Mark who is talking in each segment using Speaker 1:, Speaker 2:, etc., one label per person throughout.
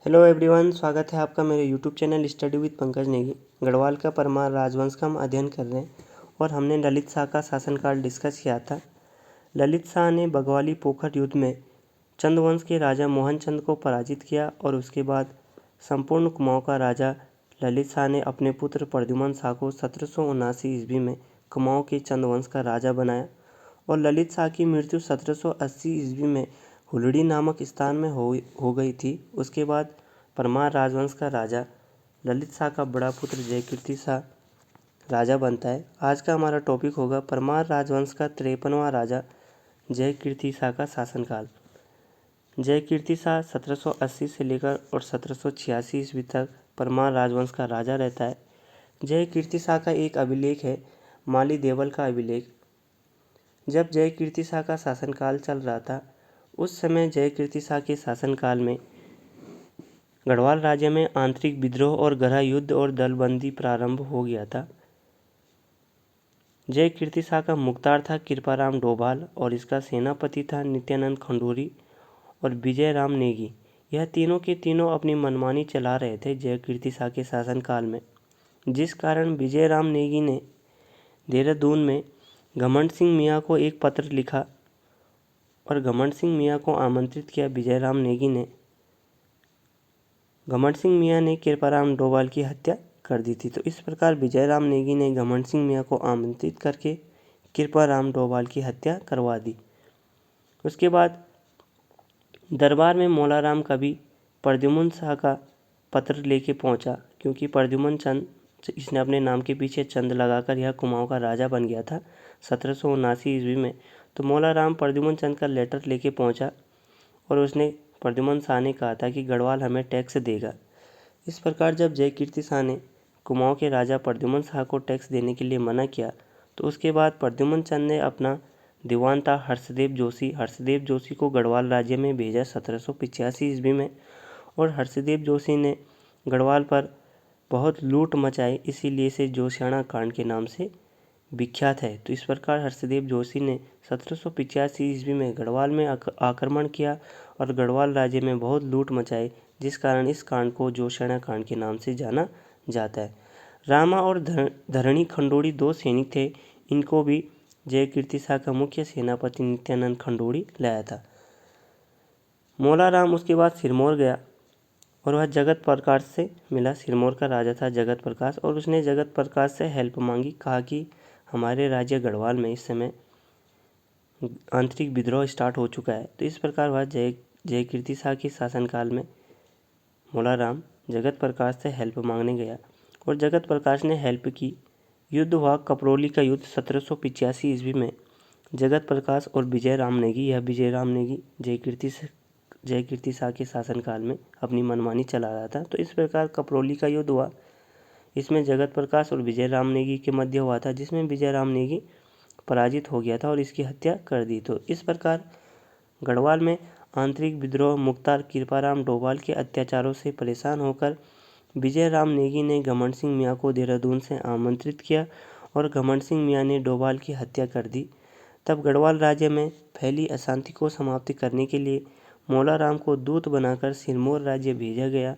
Speaker 1: Hello everyone, स्वागत है आपका मेरे YouTube channel study with Pankaj Negi. Garhwal का परमार राजवंश का हम अध्ययन कर रहे हैं और हमने ललित शाह का शासनकाल डिस्कस किया था। ललित शाह ने बगवाली पोखर युद्ध में चंद वंश के राजा मोहन चंद को पराजित किया और उसके बाद संपूर्ण कुमाऊं का राजा ललित शाह ने अपने पुत्र प्रद्युमन शाह को 1779 ईस्वी में कुमाऊं के चंद वंश का राजा बनाया और ललित शाह की मृत्यु 1780 ईस्वी में हुलड़ी नामक स्थान में हो गई थी। उसके बाद परमार राजवंश का राजा ललित शाह का बड़ा पुत्र जयकीर्ति शाह राजा बनता है। आज का हमारा टॉपिक होगा परमार राजवंश का 53वां राजा जयकीर्ति शाह का शासनकाल। जयकीर्ति शाह 1780 से लेकर और 1786 ईस्वी तक परमार राजवंश का राजा रहता है। जयकीर्ति शाह का एक अभिलेख है माली देवल का अभिलेख। जब जयकीर्ति शाह का शासनकाल चल रहा था उस समय जयकीर्ति शाह के शासनकाल में गढ़वाल राज्य में आंतरिक विद्रोह और गृह युद्ध और दलबंदी प्रारंभ हो गया था। जयकीर्ति शाह का मुख्तार था कृपाराम डोभाल और इसका सेनापति था नित्यानंद खंडूरी और विजय राम नेगी। यह तीनों के तीनों अपनी मनमानी चला रहे थे जयकीर्ति शाह के शासनकाल में, जिस कारण विजय राम नेगी ने देहरादून में घमंड सिंह मियाँ को एक पत्र लिखा और घमंड सिंह मियाँ को आमंत्रित किया। विजय राम नेगी ने घमंड सिंह मियाँ ने कृपाराम डोभाल की हत्या कर दी थी। तो इस प्रकार विजय राम नेगी ने घमंड सिंह मियाँ को आमंत्रित करके कृपाराम डोभाल की हत्या करवा दी। उसके बाद दरबार में मौलाराम कवि प्रद्युमन शाह का पत्र लेके पहुंचा, क्योंकि प्रद्युमन चंद इसने अपने नाम के पीछे चंद लगाकर यह कुमाऊं का राजा बन गया था 1779 ईस्वी में। तो मौलाराम प्रद्युमन चंद का लेटर लेके पहुंचा और उसने प्रद्युमन शाह ने कहा था कि गढ़वाल हमें टैक्स देगा। इस प्रकार जब जयकीर्ति शाह ने कुमाऊं के राजा प्रद्युमन शाह को टैक्स देने के लिए मना किया तो उसके बाद प्रद्युमन चंद ने अपना दीवान था हर्षदेव जोशी को गढ़वाल राज्य में भेजा 1785 ईस्वी में। और हर्षदेव जोशी ने गढ़वाल पर बहुत लूट मचाई, इसीलिए इसे जोशियाणा कांड के नाम से विख्यात है। तो इस प्रकार हर्षदेव जोशी ने 1785 ईस्वी में गढ़वाल में आक्रमण किया और गढ़वाल राज्य में बहुत लूट मचाई, जिस कारण इस कांड को जोशियाणा कांड के नाम से जाना जाता है। रामा और धरणी खंडोड़ी दो सैनिक थे, इनको भी जयकीर्ति शाह का मुख्य सेनापति नित्यानंद खंडोड़ी लाया था। मौलाराम उसके बाद सिरमौर गया और वह जगत प्रकाश से मिला। सिरमौर का राजा था जगत प्रकाश और उसने जगत प्रकाश से हेल्प मांगी, कहा कि हमारे राज्य गढ़वाल में इस समय आंतरिक विद्रोह स्टार्ट हो चुका है। तो इस प्रकार वह जयकीर्ति शाह के शासनकाल में मौलाराम जगत प्रकाश से हेल्प मांगने गया और जगत प्रकाश ने हेल्प की। युद्ध हुआ कपरोली का युद्ध 1785 ईस्वी में। जगत प्रकाश और विजय राम नेगी जयकीर्ति शाह के शासनकाल में अपनी मनमानी चला रहा था। तो इस प्रकार कपरोली का युद्ध हुआ, इसमें जगत प्रकाश और विजय राम नेगी के मध्य हुआ था, जिसमें विजय राम नेगी पराजित हो गया था और इसकी हत्या कर दी। तो इस प्रकार गढ़वाल में आंतरिक विद्रोह मुख्तार कृपाराम डोभाल के अत्याचारों से परेशान होकर विजय राम नेगी ने घमंड सिंह मियाँ को देहरादून से आमंत्रित किया और घमंड सिंह मियाँ ने डोभाल की हत्या कर दी। तब गढ़वाल राज्य में फैली अशांति को समाप्त करने के लिए मौलाराम को दूत बनाकर सिरमौर राज्य भेजा गया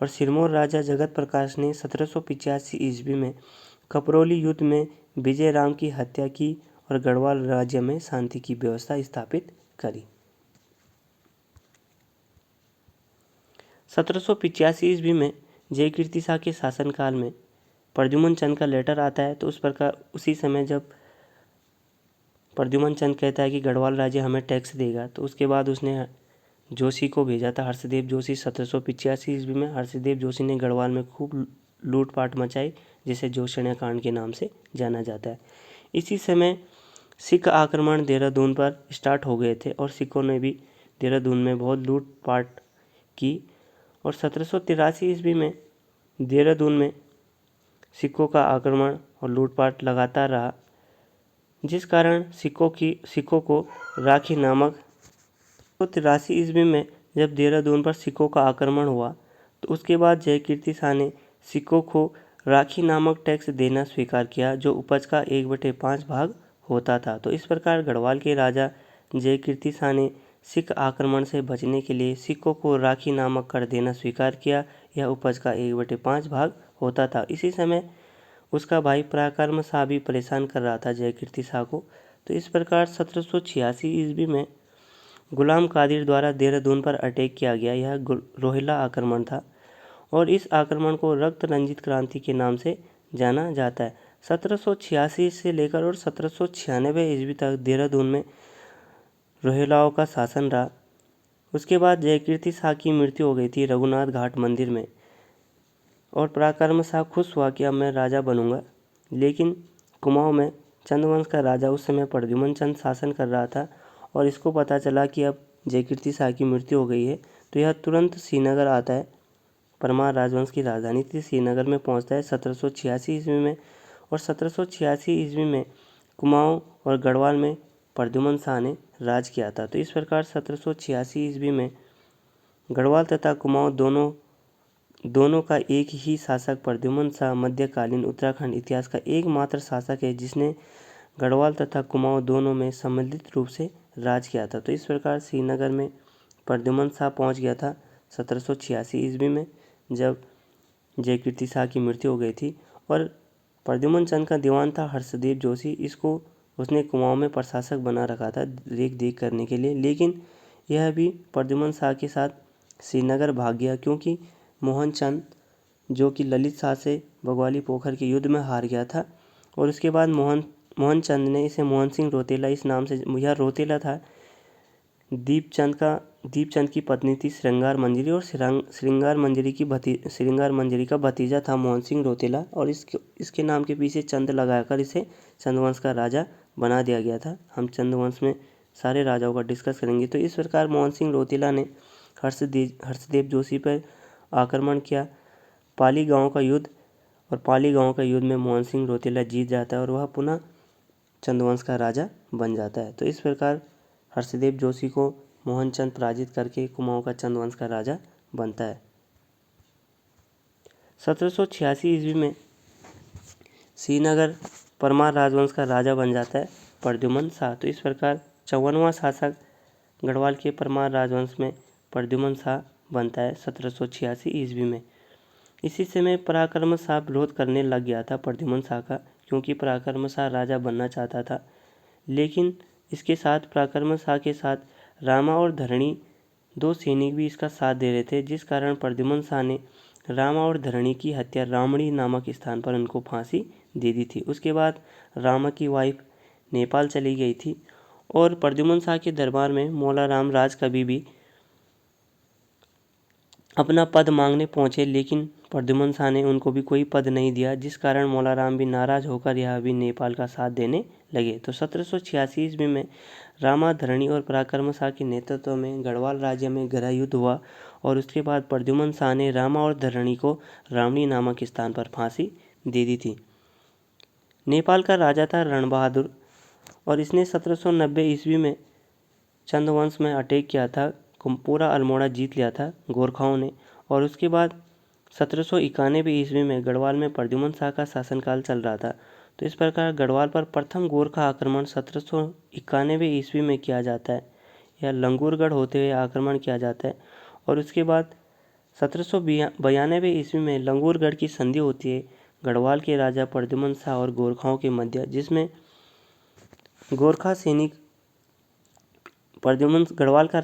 Speaker 1: और सिरमौर राजा जगत प्रकाश ने 1785 ईस्वी में कपरोली युद्ध में विजय राम की हत्या की और गढ़वाल राज्य में शांति की व्यवस्था स्थापित करी। 1785 ईस्वी में जयकीर्ति शाह के शासनकाल में प्रद्युमन चंद का लेटर आता है। तो उस प्रकार उसी समय जब प्रद्युमन चंद कहता है कि गढ़वाल राज्य हमें टैक्स देगा, तो उसके बाद उसने जोशी को भेजा था, हर्षदेव जोशी। 1785 ईस्वी में हर्षदेव जोशी ने गढ़वाल में खूब लूटपाट मचाई, जिसे जोशियाणा कांड के नाम से जाना जाता है। इसी समय सिख आक्रमण देहरादून पर स्टार्ट हो गए थे और सिखों ने भी देहरादून में बहुत लूटपाट की और 1783 ईस्वी में देहरादून में सिखों का आक्रमण और लूटपाट लगातार रहा, जिस कारण सिखों को राखी नामक 1783 ईस्वी में जब देहरादून पर सिखों का आक्रमण हुआ तो उसके बाद जयकीर्ति शाह ने सिखों को राखी नामक टैक्स देना स्वीकार किया, जो उपज का 1/5 भाग होता था। तो इस प्रकार गढ़वाल के राजा जयकीर्ति शाह ने सिख आक्रमण से बचने के लिए सिखों को राखी नामक कर देना स्वीकार किया। यह उपज का 1/5 भाग होता था। इसी समय उसका भाई पराक्रम शाह भी परेशान कर रहा था जयकीर्ति शाह को। तो इस प्रकार 1786 ईस्वी में गुलाम कादिर द्वारा देहरादून पर अटैक किया गया। यह रोहिला आक्रमण था और इस आक्रमण को रक्त रंजित क्रांति के नाम से जाना जाता है। 1786 से लेकर और 1796 ईस्वी तक देहरादून में रोहिलाओं का शासन रहा। उसके बाद जयकीर्ति शाह की मृत्यु हो गई थी रघुनाथ घाट मंदिर में और पराक्रम शाह खुश हुआ कि अब मैं राजा बनूंगा। लेकिन कुमाऊं में चंदवंश का राजा उस समय प्रद्युम्न चंद शासन कर रहा था और इसको पता चला कि अब जयकीर्ति शाह की मृत्यु हो गई है, तो यह तुरंत श्रीनगर आता है। परमार राजवंश की राजधानी थी, श्रीनगर में पहुंचता है 1786 ईस्वी में। और 1786 ईस्वी में कुमाऊं और गढ़वाल में प्रद्युम्न शाह ने राज किया था। तो इस प्रकार 1786 ईस्वी में गढ़वाल तथा कुमाऊं दोनों का एक ही शासक प्रद्युम्न शाह मध्यकालीन उत्तराखंड इतिहास का एकमात्र शासक है जिसने गढ़वाल तथा कुमाऊं दोनों में सम्मिलित रूप से राज किया था। तो इस प्रकार श्रीनगर में प्रद्युम्न शाह पहुंच गया था 1786 ईस्वी में, जब जयकीर्ति शाह की मृत्यु हो गई थी। और प्रद्युम्न चंद का दीवान था हर्षदेव जोशी, इसको उसने कुमाऊं में प्रशासक बना रखा था देख देख करने के लिए। लेकिन यह भी प्रद्युम्न शाह के साथ श्रीनगर भाग गया क्योंकि मोहन चंद जो कि ललित शाह से बग्वाली पोखर के युद्ध में हार गया था। और उसके बाद मोहन चंद ने इसे मोहन सिंह रोतेला इस नाम से, यह रोतेला था दीपचंद की पत्नी थी श्रृंगार मंजरी और श्रृंगार मंजरी का भतीजा था मोहन सिंह रोतेला। और इसके नाम के पीछे चंद लगाकर इसे चंदवंश का राजा बना दिया गया था। हम चंदवंश में सारे राजाओं का डिस्कस करेंगे। तो इस प्रकार मोहन सिंह रोतेला ने हर्षदेव जोशी पर आक्रमण किया। पाली गांव का युद्ध में मोहन सिंह रोतेला जीत जाता है और वह पुनः चंदवंश का राजा बन जाता है। तो इस प्रकार हर्षदेव जोशी को मोहनचंद पराजित करके कुमाऊं का चंदवंश का राजा बनता है। 1786 ईस्वी में श्रीनगर परमार राजवंश का राजा बन जाता है प्रद्युम्न शाह। तो इस प्रकार 54वां शासक गढ़वाल के परमार राजवंश में प्रद्युम्न शाह बनता है 1786 ईस्वी में। इसी समय पराक्रम शाह विरोध करने लग गया था प्रद्युम्न शाह का, क्योंकि पराक्रम शाह राजा बनना चाहता था। लेकिन इसके साथ पराक्रम शाह के साथ रामा और धरणी दो सैनिक भी इसका साथ दे रहे थे, जिस कारण प्रद्युम्न शाह ने रामा और धरणी की हत्या रामणी नामक स्थान पर उनको फांसी दे दी थी। उसके बाद रामा की वाइफ नेपाल चली गई थी और प्रद्युम्न शाह के दरबार में मौलाराम राजकवि भी अपना पद मांगने पहुंचे, लेकिन प्रद्युम्न शाह ने उनको भी कोई पद नहीं दिया, जिस कारण मौलाराम भी नाराज होकर यह भी नेपाल का साथ देने लगे। तो 1786 ईस्वी में रामा, धरणी और पराक्रम शाह के नेतृत्व में गढ़वाल राज्य में गहरा युद्ध हुआ और उसके बाद प्रद्युम्न शाह ने रामा और धरणी को रामणी नामक स्थान पर फांसी दे दी थी। नेपाल का राजा था रणबहादुर और इसने 1790 ईस्वी में चंदवंश में अटैक किया था, पूरा अल्मोड़ा जीत लिया था गोरखाओं ने। और उसके बाद 1791 ईस्वी में गढ़वाल में प्रद्युम्न शाह का शासनकाल चल रहा था। तो इस प्रकार गढ़वाल पर प्रथम गोरखा आक्रमण 1791 ईस्वी में किया जाता है। यह लंगूरगढ़ होते हुए आक्रमण किया जाता है और उसके बाद 1792 ईस्वी में लंगूरगढ़ की संधि होती है गढ़वाल के राजा प्रद्युम्न शाह और गोरखाओं के मध्य, जिसमें गोरखा सैनिक प्रद्युम्न गढ़वाल का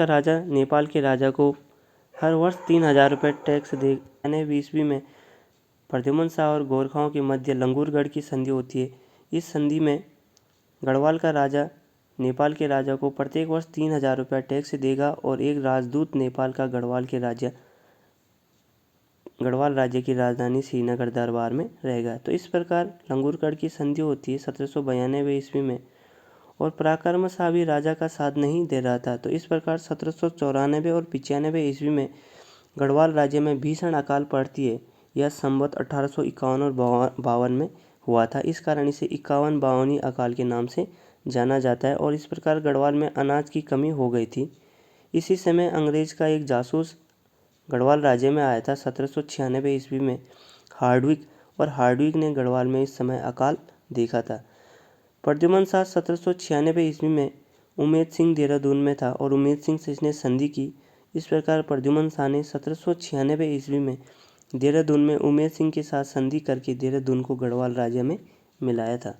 Speaker 1: राजा नेपाल के राजा को हर वर्ष 3000 रुपये टैक्स दे। 92 ईस्वी में प्रद्युम्न शाह और गोरखाओं के मध्य लंगूरगढ़ की संधि होती है। इस संधि में गढ़वाल का राजा नेपाल के राजा को प्रत्येक वर्ष 3000 रुपये टैक्स देगा और एक राजदूत नेपाल का गढ़वाल राज्य की राजधानी श्रीनगर दरबार में रहेगा। तो इस प्रकार लंगूरगढ़ की संधि होती है 1792 ईस्वी में और पराक्रम शाह भी राजा का साथ नहीं दे रहा था। तो इस प्रकार 1794 और 95 ईस्वी में गढ़वाल राज्य में भीषण अकाल पड़ती है। यह संवत 1851 और 52 में हुआ था, इस कारण इसे 51-52 अकाल के नाम से जाना जाता है। और इस प्रकार गढ़वाल में अनाज की कमी हो गई थी। इसी समय अंग्रेज का एक जासूस गढ़वाल राज्य में आया था 1796 ईस्वी में हार्डविक ने गढ़वाल में इस समय अकाल देखा था। प्रद्युमन शाह 1796 ईस्वी में उमेद सिंह देहरादून में था और उमेद सिंह से इसने संधि की। इस प्रकार प्रद्युमन शाह ने 1796 ईस्वी में देहरादून में उमेद सिंह के साथ संधि करके देहरादून को गढ़वाल राज्य में मिलाया था।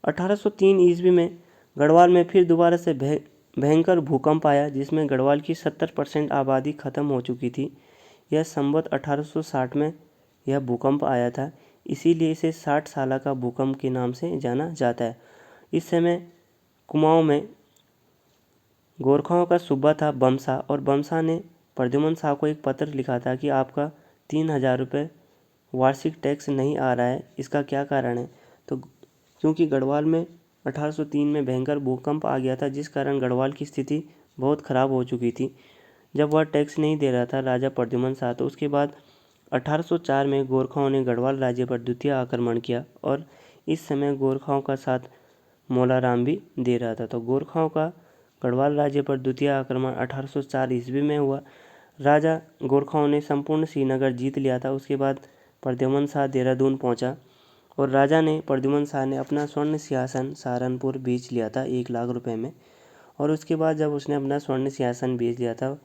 Speaker 1: 1803 ईस्वी में गढ़वाल में फिर दोबारा से भयंकर भूकंप आया, जिसमें गढ़वाल की 70% आबादी खत्म हो चुकी थी। यह संवत 1860 में यह भूकंप आया था, इसीलिए इसे 60 साल का भूकंप के नाम से जाना जाता है। इस समय कुमाऊं में गोरखाओं का सूबा था बमसा, और बमसा ने प्रद्युमन शाह को एक पत्र लिखा था कि आपका 3000 रुपये वार्षिक टैक्स नहीं आ रहा है, इसका क्या कारण है। तो क्योंकि गढ़वाल में 1803 में भयंकर भूकंप आ गया था, जिस कारण गढ़वाल की स्थिति बहुत ख़राब हो चुकी थी। जब वह टैक्स नहीं दे रहा था राजा प्रद्युमन शाह, तो उसके बाद 1804 में गोरखाओं ने गढ़वाल राज्य पर द्वितीय आक्रमण किया, और इस समय गोरखाओं का साथ मौलाराम भी दे रहा था। तो गोरखाओं का गढ़वाल राज्य पर द्वितीय आक्रमण 1804 ईस्वी में हुआ। राजा गोरखाओं ने संपूर्ण श्रीनगर जीत लिया था। उसके बाद प्रद्युमन शाह देहरादून पहुंचा, और राजा ने प्रद्युमन शाह ने अपना स्वर्ण सिंहासन सहारनपुर बेच लिया था 1 लाख रुपए में। और उसके बाद जब उसने अपना स्वर्ण सिंहासन बेच लिया था,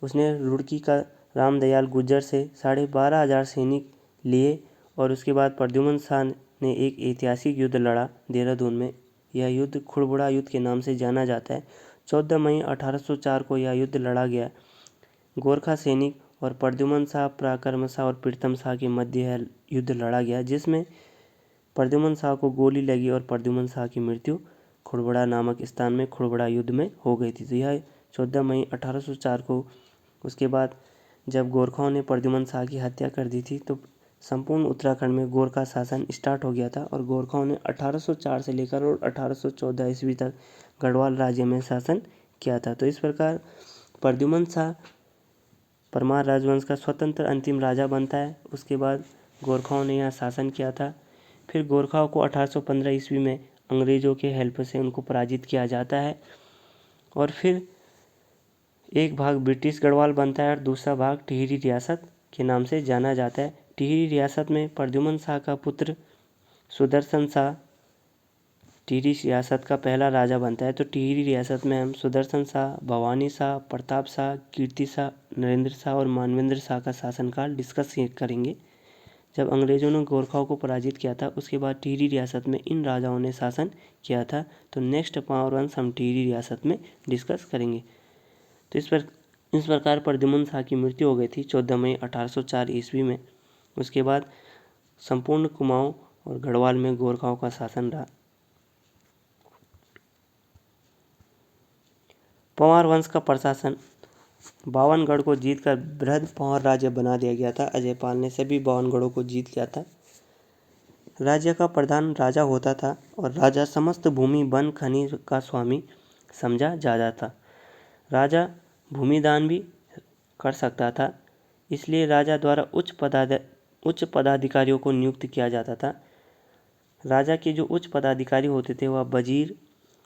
Speaker 1: उसने रुड़की का रामदयाल गुर्जर से 12,500 सैनिक लिए, और उसके बाद प्रद्युमन शाह ने एक ऐतिहासिक युद्ध लड़ा देहरादून में। यह युद्ध खुड़बुड़ा युद्ध के नाम से जाना जाता है। 14 मई 1804 को यह युद्ध लड़ा गया। गोरखा सैनिक और प्रद्युमन शाह, पराक्रम शाह और प्रीतम शाह के मध्य यह युद्ध लड़ा गया, जिसमें प्रद्युमन शाह को गोली लगी और प्रद्युमन शाह की मृत्यु खुड़बुड़ा नामक स्थान में खुड़बुड़ा युद्ध में हो गई थी। तो यह 14 मई 1804 को, उसके बाद जब गोरखाओं ने प्रद्युमन शाह की हत्या कर दी थी, तो संपूर्ण उत्तराखंड में गोरखा शासन स्टार्ट हो गया था, और गोरखाओं ने 1804 से लेकर और 1814 ईस्वी तक गढ़वाल राज्य में शासन किया था। तो इस प्रकार प्रद्युमन शाह परमार राजवंश का स्वतंत्र अंतिम राजा बनता है। उसके बाद गोरखाओं ने यहाँ शासन किया था। फिर गोरखाओं को 1815 ईस्वी में अंग्रेज़ों के हेल्प से उनको पराजित किया जाता है, और फिर एक भाग ब्रिटिश गढ़वाल बनता है और दूसरा भाग टिहरी रियासत के नाम से जाना जाता है। टिहरी रियासत में प्रद्युमन शाह का पुत्र सुदर्शन शाह टिहरी रियासत का पहला राजा बनता है। तो टिहरी रियासत में हम सुदर्शन शाह, भवानी शाह, प्रताप शाह, कीर्ति शाह, नरेंद्र शाह और मानवेंद्र शाह का शासनकाल डिस्कस करेंगे। जब अंग्रेज़ों ने गोरखाओं को पराजित किया था, उसके बाद टिहरी रियासत में इन राजाओं ने शासन किया था। तो नेक्स्ट पावर वंश हम टिहरी रियासत में डिस्कस करेंगे। तो इस प्रकार प्रद्युमन शाह की मृत्यु हो गई थी 14 मई 1804 ईस्वी में। उसके बाद संपूर्ण कुमाऊं और गढ़वाल में गोरखाओं का शासन रहा। पंवार वंश का प्रशासन, 52 गढ़ को जीतकर बृहद पंवार राज्य बना दिया गया था। अजयपाल ने सभी 52 गढ़ों को जीत लिया था। राज्य का प्रधान राजा होता था, और राजा समस्त भूमि वन खनिज का स्वामी समझा जाता था। राजा भूमिदान भी कर सकता था, इसलिए राजा द्वारा उच्च पदाधिकारियों को नियुक्त किया जाता था। राजा के जो उच्च पदाधिकारी होते थे वह वजीर,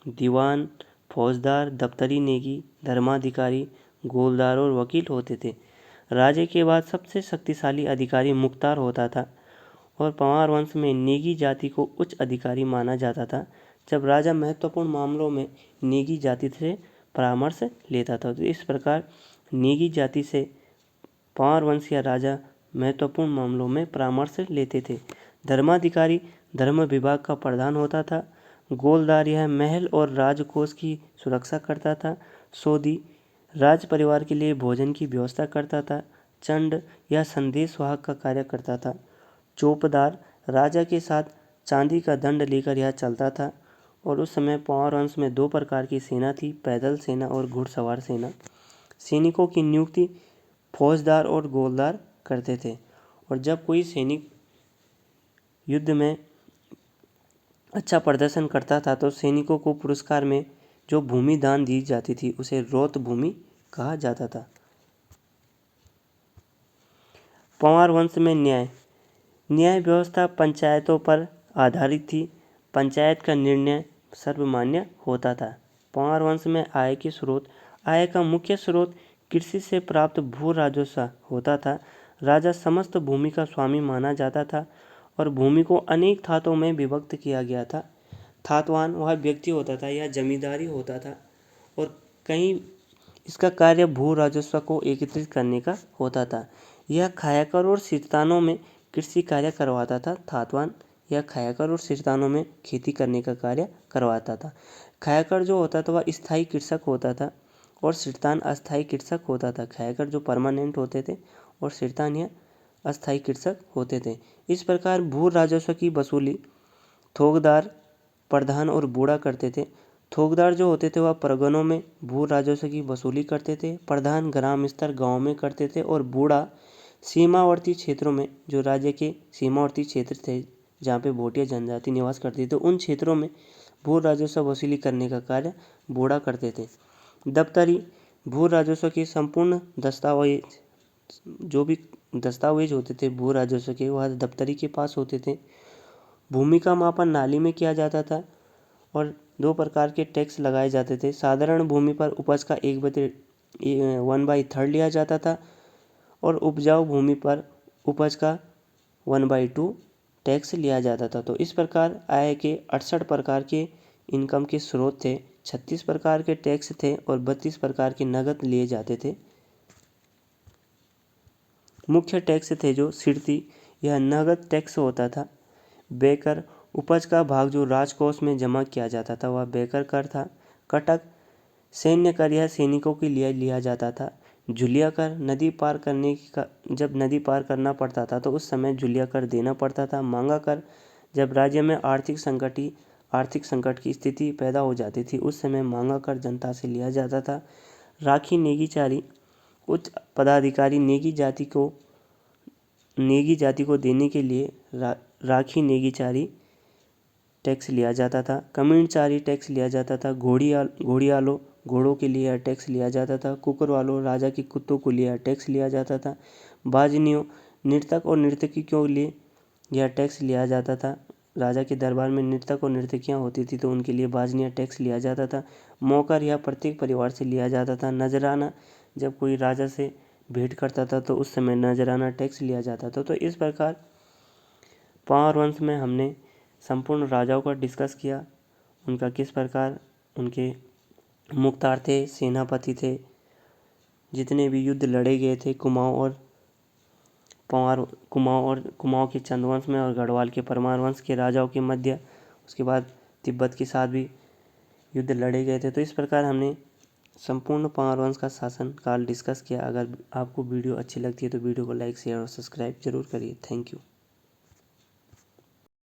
Speaker 1: दीवान, फौजदार, दफ्तरी नेगी, धर्माधिकारी, गोलदार और वकील होते थे। राजे के बाद सबसे शक्तिशाली अधिकारी मुख्तार होता था, और पंवार वंश में नेगी जाति को उच्च अधिकारी माना जाता था। जब राजा महत्वपूर्ण मामलों में नेगी जाति से परामर्श लेता था। तो इस प्रकार नेगी जाति से पंवार वंश या राजा महत्वपूर्ण मामलों में परामर्श लेते थे। धर्माधिकारी धर्म विभाग का प्रधान होता था। गोलदार यह महल और राजकोष की सुरक्षा करता था। सोदी राज परिवार के लिए भोजन की व्यवस्था करता था। चंड यह संदेशवाहक का कार्य करता था। चौपदार राजा के साथ चांदी का दंड लेकर यह चलता था। और उस समय पंवार वंश में 2 प्रकार की सेना थी, पैदल सेना और घुड़सवार सेना। सैनिकों की नियुक्ति फौजदार और गोलदार करते थे, और जब कोई सैनिक युद्ध में अच्छा प्रदर्शन करता था तो सैनिकों को पुरस्कार में जो भूमि दान दी जाती थी उसे रौत भूमि कहा जाता था। पंवार वंश में न्याय व्यवस्था पंचायतों पर आधारित थी। पंचायत का निर्णय सर्वमान्य होता था। पंवार वंश में आय का मुख्य स्रोत कृषि से प्राप्त भू राजस्व होता था। राजा समस्त भूमि का स्वामी माना जाता था और भूमि को अनेक थातों में विभक्त किया गया था। थातवान वह व्यक्ति होता था या जमींदारी होता था और कहीं इसका कार्य भू राजस्व को एकत्रित करने का होता था। यह खायाकर और सिरतानों में कृषि कार्य करवाता था। थातवान यह खायाकर और सिरतानों में खेती करने का कार्य करवाता था। खायाकर जो होता था वह स्थायी कृषक होता था और सिरतान अस्थायी कृषक होता था। खायाकर जो परमानेंट होते थे और सिरतान यह अस्थायी कृषक होते थे। इस प्रकार भू राजस्व की वसूली थोकदार, प्रधान और बूढ़ा करते थे। थोकदार जो होते थे वह परगनों में भू राजस्व की वसूली करते थे। प्रधान ग्राम स्तर गाँव में करते थे और बूढ़ा सीमावर्ती क्षेत्रों में, जो राज्य के सीमावर्ती क्षेत्र थे जहाँ पे भोटिया जनजाति निवास करती थी, उन क्षेत्रों में भू राजस्व वसूली करने का कार्य बूढ़ा करते थे। दफ्तरी भू राजस्व के संपूर्ण दस्तावेज, जो भी दस्तावेज होते थे भू राजस्व के, वह दफ्तरी के पास होते थे। भूमि का मापन नाली में किया जाता था और 2 प्रकार के टैक्स लगाए जाते थे। साधारण भूमि पर उपज का 1/3 लिया जाता था और उपजाऊ भूमि पर उपज का 1/2 टैक्स लिया जाता था। तो इस प्रकार आय के 68 प्रकार के इनकम के स्रोत थे, 36 प्रकार के टैक्स थे और 32 प्रकार के नगद लिए जाते थे। मुख्य टैक्स थे जो सिरती, यह नगद टैक्स होता था। बेकर, उपज का भाग जो राजकोष में जमा किया जाता था वह बेकर कर था। कटक, सैन्य कर यह सैनिकों के लिए लिया जाता था। जुलिया कर, नदी पार करने का, जब नदी पार करना पड़ता था तो उस समय जुलिया कर देना पड़ता था। मांगा कर, जब राज्य में आर्थिक संकट की स्थिति पैदा हो जाती थी उस समय मांगा कर जनता से लिया जाता था। राखी नेगीचारी, उच्च पदाधिकारी नेगी जाति को देने के लिए राखी नेगीचारी टैक्स लिया जाता था। कमीणचारी टैक्स लिया जाता था। घोड़ियालों, घोड़ों के लिए टैक्स लिया जाता था। कुकुरवालों, राजा के कुत्तों को लिए टैक्स लिया जाता था। बाजनियों, नर्तक और नर्तकी के लिए यह टैक्स लिया जाता था। राजा के दरबार में नर्तक और नर्तकियाँ होती थी तो उनके लिए बाजनिया टैक्स लिया जाता था। मौकर यह प्रत्येक परिवार से लिया जाता था। नजराना, जब कोई राजा से भेंट करता था तो उस समय नजराना टैक्स लिया जाता था। तो इस प्रकार पावर वंश में हमने संपूर्ण राजाओं का डिस्कस किया, उनका किस प्रकार उनके मुख्तार थे, सेनापति थे, जितने भी युद्ध लड़े गए थे कुमाऊं के चंदवंश में और गढ़वाल के परमार वंश के राजाओं के मध्य, उसके बाद तिब्बत के साथ भी युद्ध लड़े गए थे। तो इस प्रकार हमने संपूर्ण पावर वंश का शासन काल डिस्कस किया। अगर आपको वीडियो अच्छी लगती है तो वीडियो को लाइक, शेयर और सब्सक्राइब जरूर करिए। Thank you.